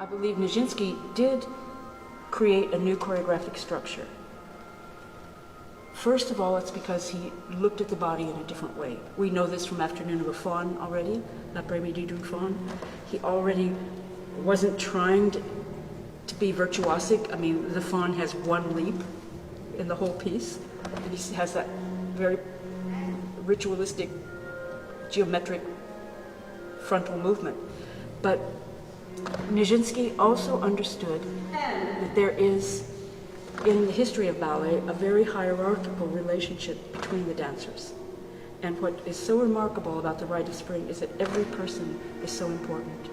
I believe Nijinsky did create a new choreographic structure. First of all, it's because he looked at the body in a different way. We know this from Afternoon of a Faun already, L'après-midi d'une Faun. He already wasn't trying to be virtuosic. I mean, the Faun has one leap in the whole piece, and he has that very ritualistic, geometric frontal movement. But Nijinsky also understood that there is, in the history of ballet, a very hierarchical relationship between the dancers. And what is so remarkable about the Rite of Spring is that every person is so important.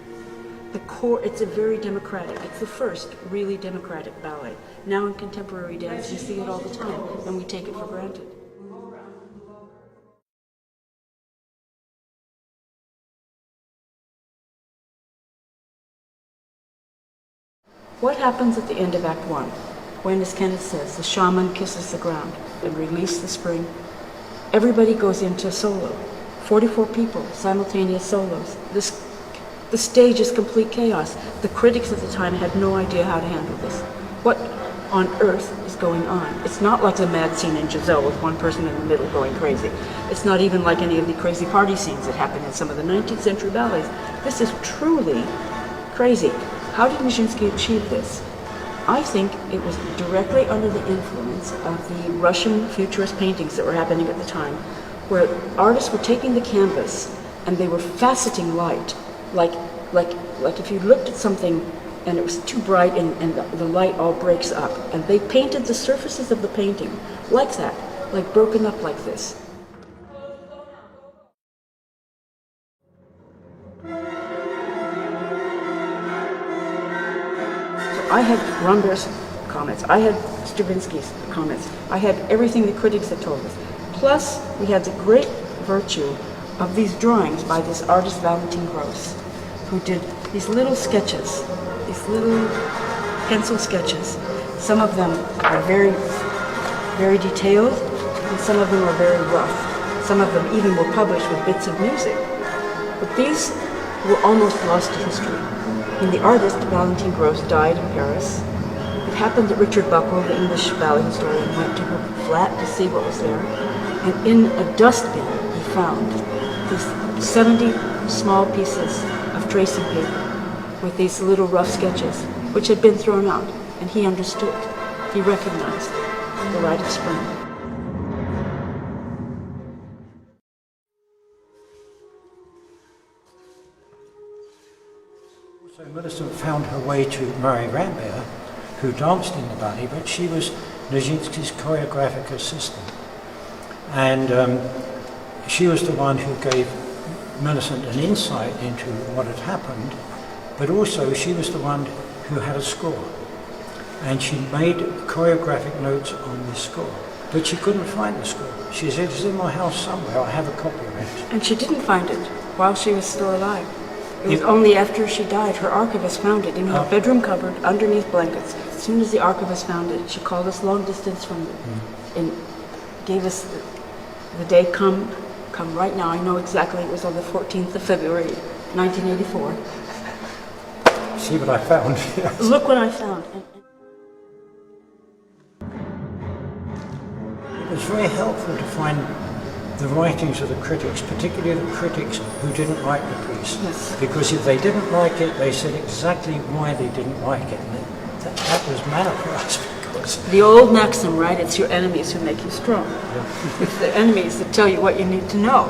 The core, it's a very democratic, it's the first really democratic ballet. Now in contemporary dance, you see it all the time, and we take it for granted. What happens at the end of Act 1? When, as Kenneth says, the shaman kisses the ground and releases the spring, everybody goes into solo. 44 people, simultaneous solos. The stage is complete chaos. The critics at the time had no idea how to handle this. What on earth is going on? It's not like the mad scene in Giselle with one person in the middle going crazy. It's not even like any of the crazy party scenes that happen in some of the 19th century ballets. This is truly crazy. How did Nijinsky achieve this? I think it was directly under the influence of the Russian futurist paintings that were happening at the time, where artists were taking the canvas and they were faceting light, like if you looked at something and it was too bright and the light all breaks up, and they painted the surfaces of the painting like that, like broken up like this. I had Rombert's comments, I had Stravinsky's comments, I had everything the critics had told us. Plus, we had the great virtue of these drawings by this artist Valentin Gross, who did these little sketches, these little pencil sketches. Some of them are very, very detailed, and some of them are very rough. Some of them even were published with bits of music. But these were almost lost to history. And the artist, Valentin Gross, died in Paris. It happened that Richard Buckle, the English ballet historian, went to her flat to see what was there. And in a dustbin, he found these 70 small pieces of tracing paper with these little rough sketches, which had been thrown out. And he understood. He recognized the Rite of Spring. So Millicent found her way to Marie Rambert, who danced in the ballet, but she was Nijinsky's choreographic assistant. And she was the one who gave Millicent an insight into what had happened, but also she was the one who had a score. And she made choreographic notes on this score, but she couldn't find the score. She said, it's in my house somewhere, I have a copy of it. And she didn't find it while she was still alive. It was only after she died, her archivist found it in her bedroom cupboard underneath blankets. As soon as the archivist found it, she called us long distance from it and gave us the day, come right now. I know exactly, it was on the 14th of February, 1984. See what I found. Yes. Look what I found. It was very helpful to find the writings of the critics, particularly the critics who didn't like the piece. Yes. Because if they didn't like it, they said exactly why they didn't like it. And that was manifest. Because the old maxim, right? It's your enemies who make you strong. It's the enemies that tell you what you need to know.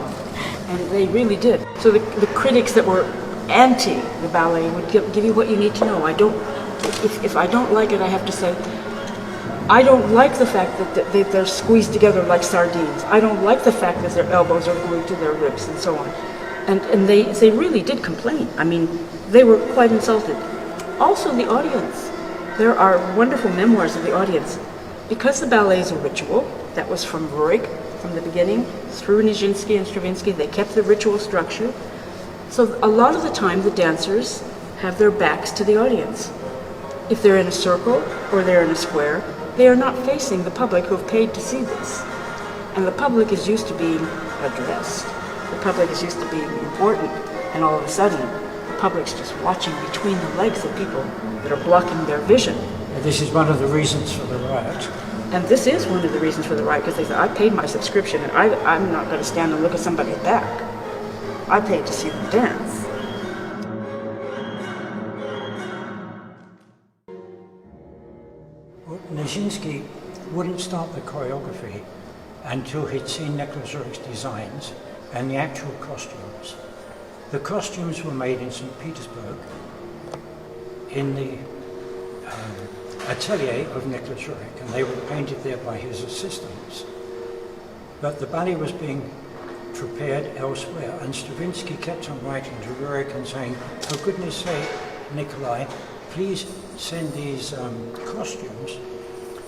And they really did. So the critics that were anti the ballet would give you what you need to know. If I don't like it, I have to say, I don't like the fact that they're squeezed together like sardines. I don't like the fact that their elbows are glued to their ribs and so on. And they really did complain. I mean, they were quite insulted. Also the audience. There are wonderful memoirs of the audience. Because the ballet is a ritual, that was from Rurik, from the beginning, through Nijinsky and Stravinsky, they kept the ritual structure. So a lot of the time the dancers have their backs to the audience. If they're in a circle or they're in a square, they are not facing the public who have paid to see this. And the public is used to being addressed. The public is used to being important, and all of a sudden, the public's just watching between the legs of people that are blocking their vision. This is one of the reasons for the riot. And this is one of the reasons for the riot, because they said, I paid my subscription and I'm not going to stand and look at somebody's back. I paid to see them dance. Well, Nijinsky wouldn't start the choreography until he'd seen Nicholas Roerch's designs and the actual costumes. The costumes were made in St. Petersburg in the atelier of Nicholas Roerch, and they were painted there by his assistants. But the ballet was being prepared elsewhere, and Stravinsky kept on writing to Roerch and saying, for goodness sake, Nikolai, please send these costumes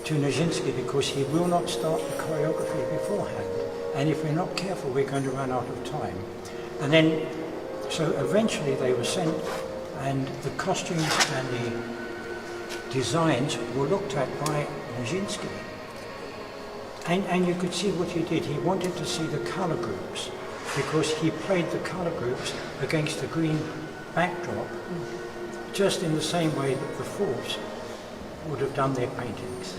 to Nijinsky, because he will not start the choreography beforehand. And if we're not careful, we're going to run out of time. And then, so eventually they were sent, and the costumes and the designs were looked at by Nijinsky. And you could see what he did. He wanted to see the color groups, because he played the color groups against the green backdrop, just in the same way that the Forbes would have done their paintings.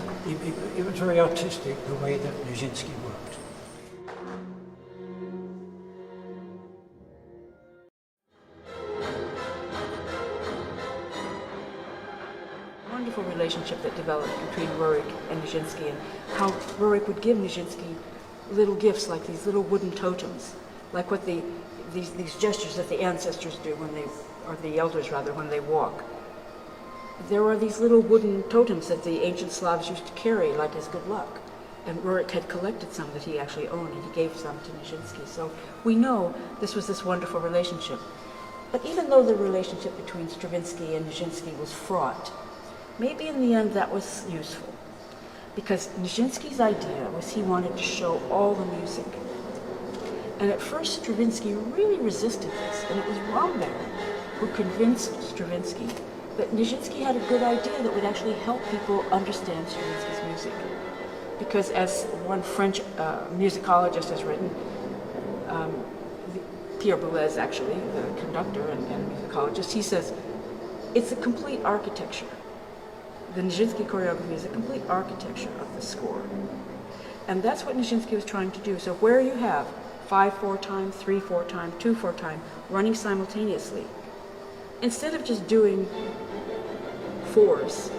It was very artistic, the way that Nijinsky worked. Wonderful relationship that developed between Roerch and Nijinsky, and how Roerch would give Nijinsky little gifts like these little wooden totems, like what these gestures that the ancestors do when they, or the elders rather, when they walk. There were these little wooden totems that the ancient Slavs used to carry like as good luck, and Roerch had collected some that he actually owned, and he gave some to Nijinsky. So we know this was this wonderful relationship. But even though the relationship between Stravinsky and Nijinsky was fraught, maybe in the end that was useful, because Nijinsky's idea was he wanted to show all the music. And at first Stravinsky really resisted this, and it was Rambert who convinced Stravinsky that Nijinsky had a good idea that would actually help people understand Stravinsky's music. Because as one French musicologist has written, Pierre Boulez actually, the conductor and musicologist, he says, it's a complete architecture. The Nijinsky choreography is a complete architecture of the score. And that's what Nijinsky was trying to do. So where you have 5/4 time, 3/4 time, 2/4 time, running simultaneously, instead of just doing fours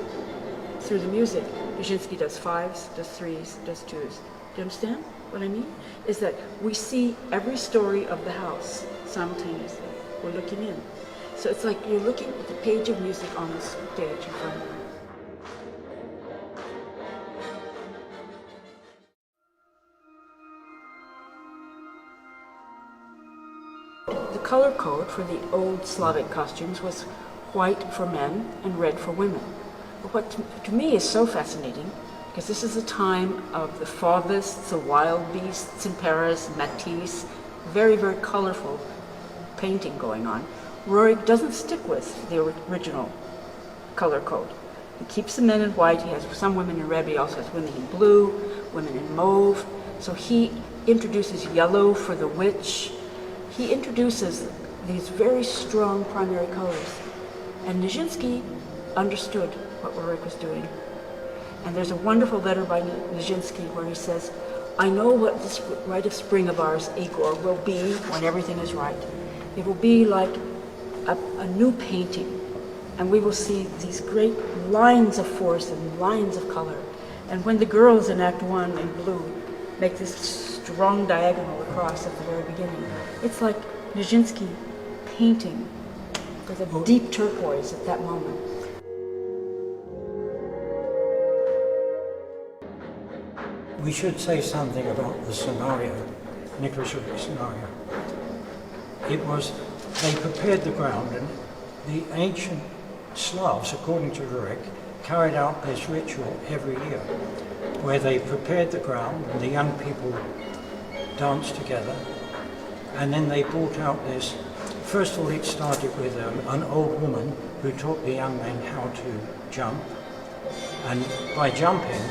through the music, Nijinsky does fives, does threes, does twos. Do you understand what I mean? Is that we see every story of the house simultaneously. We're looking in. So it's like you're looking at the page of music on the stage in front of you. The color code for the old Slavic costumes was white for men and red for women. But what to me is so fascinating, because this is a time of the fauvists, the wild beasts in Paris, Matisse, very, very colorful painting going on. Roerch doesn't stick with the original color code. He keeps the men in white, he has some women in red, but he also has women in blue, women in mauve. So he introduces yellow for the witch. He introduces these very strong primary colors. And Nijinsky understood what Roerch was doing. And there's a wonderful letter by Nijinsky where he says, I know what this rite of spring of ours, Igor, will be when everything is right. It will be like a new painting. And we will see these great lines of force and lines of color. And when the girls in Act 1 in blue make this strong diagonal across at the very beginning, it's like Nijinsky painting with a deep turquoise at that moment. We should say something about the scenario, Nicholas Roerch's scenario. It was, they prepared the ground, and the ancient Slavs, according to Roerch, carried out this ritual every year, where they prepared the ground and the young people danced together, and then they brought out this. First of all, it started with an old woman who taught the young men how to jump, and by jumping,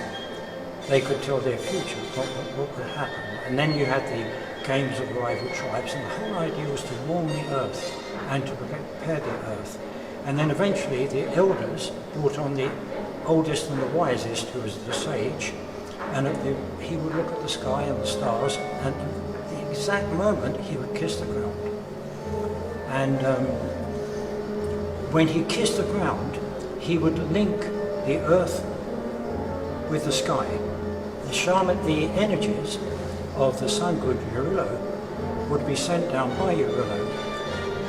they could tell their future, what would happen. And then you had the games of rival tribes, and the whole idea was to warm the earth and to prepare the earth. And then eventually the elders brought on the oldest and the wisest, who was the sage, and he would look at the sky and the stars, and at the exact moment he would kiss the ground. And when he kissed the ground, he would link the earth with the sky. The energies of the sun god Urillo would be sent down by Urillo,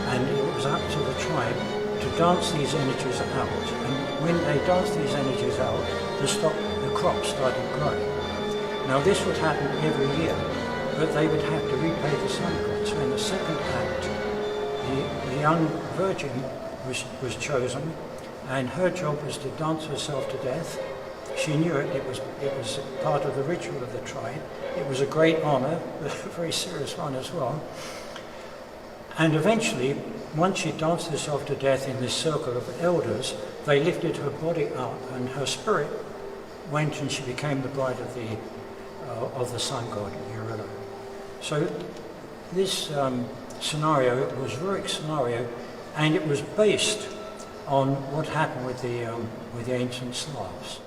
and it was up to the tribe to dance these energies out. And when they danced these energies out, the crops started growing. Now this would happen every year, but they would have to repay the sun god. So in the second act, the young virgin was chosen, and her job was to dance herself to death. She knew it. It was part of the ritual of the tribe. It was a great honor, a very serious one as well. And eventually, once she danced herself to death in this circle of elders, they lifted her body up, and her spirit went, and she became the bride of the sun god Urillo. So this scenario was Rurik's scenario, and it was based on what happened with the ancient Slavs.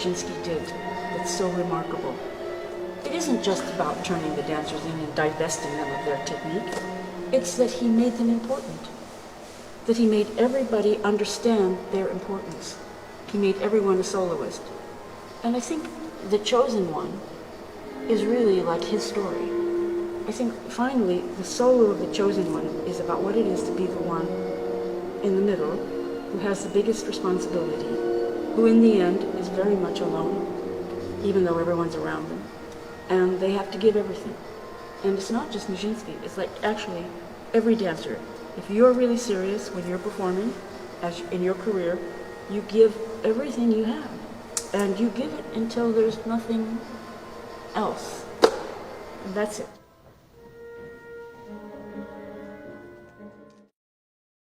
Nijinsky did that's so remarkable. It isn't just about turning the dancers in and divesting them of their technique. It's that he made them important. That he made everybody understand their importance. He made everyone a soloist. And I think The Chosen One is really like his story. I think finally the solo of The Chosen One is about what it is to be the one in the middle who has the biggest responsibility, who in the end is very much alone, even though everyone's around them. And they have to give everything. And it's not just Nijinsky, it's like actually every dancer. If you're really serious when you're performing, as in your career, you give everything you have. And you give it until there's nothing else. And that's it.